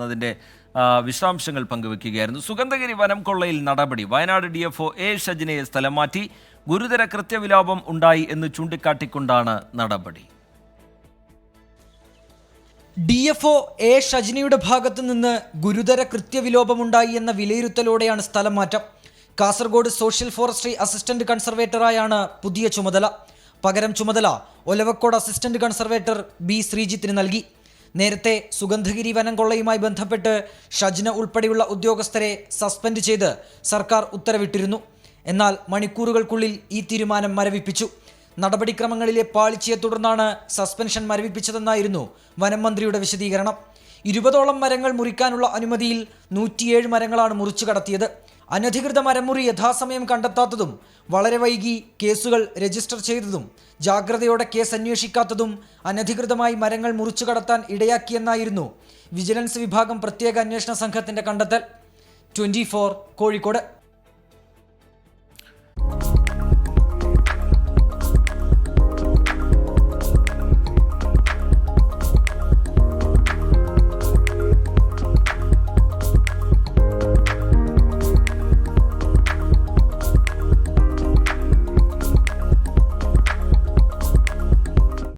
അതിന്റെ വിശദാംശങ്ങൾ പങ്കുവെക്കുകയായിരുന്നു. സുഗന്ധഗിരി വനം കൊള്ളയിൽ നടപടി. വയനാട് DFO A ഷജിനയെ സ്ഥലം മാറ്റി. ഗുരുതര കൃത്യവിലോപം ഉണ്ടായി എന്ന് ചൂണ്ടിക്കാട്ടിക്കൊണ്ടാണ് നടപടി. DFO A ഷജിനയുടെ ഭാഗത്തു നിന്ന് ഗുരുതര കൃത്യവിലോപമുണ്ടായി എന്ന വിലയിരുത്തലോടെയാണ് സ്ഥലം മാറ്റം. കാസർഗോഡ് സോഷ്യൽ ഫോറസ്ട്രി അസിസ്റ്റന്റ് കൺസർവേറ്ററായാണ് പുതിയ ചുമതല. പകരം ചുമതല ഒലവക്കോട് അസിസ്റ്റന്റ് കൺസർവേറ്റർ B ശ്രീജിത്തിന് നൽകി. നേരത്തെ സുഗന്ധഗിരി വനം കൊള്ളയുമായി ബന്ധപ്പെട്ട് ഷജ്ന ഉൾപ്പെടെയുള്ള ഉദ്യോഗസ്ഥരെ സസ്പെൻഡ് ചെയ്ത് സർക്കാർ ഉത്തരവിട്ടിരുന്നു. എന്നാൽ മണിക്കൂറുകൾക്കുള്ളിൽ ഈ തീരുമാനം മരവിപ്പിച്ചു. നടപടിക്രമങ്ങളിലെ പാളിച്ചയെ തുടർന്നാണ് സസ്പെൻഷൻ മരവിപ്പിച്ചതെന്നായിരുന്നു വനം മന്ത്രിയുടെ വിശദീകരണം. 20ഓളം മരങ്ങൾ മുറിക്കാനുള്ള അനുമതിയിൽ 107 മരങ്ങളാണ് മുറിച്ചു കടത്തിയത്. അനധികൃത മരമുറി യഥാസമയം കണ്ടെത്താത്തതും വളരെ വൈകി കേസുകൾ രജിസ്റ്റർ ചെയ്തതും ജാഗ്രതയോടെ കേസ് അന്വേഷിക്കാത്തതും അനധികൃതമായി മരങ്ങൾ മുറിച്ചു കടത്താൻ ഇടയാക്കിയെന്നായിരുന്നു വിജിലൻസ് വിഭാഗം പ്രത്യേക അന്വേഷണ സംഘത്തിന്റെ കണ്ടെത്തൽ. 24 കോഴിക്കോട്.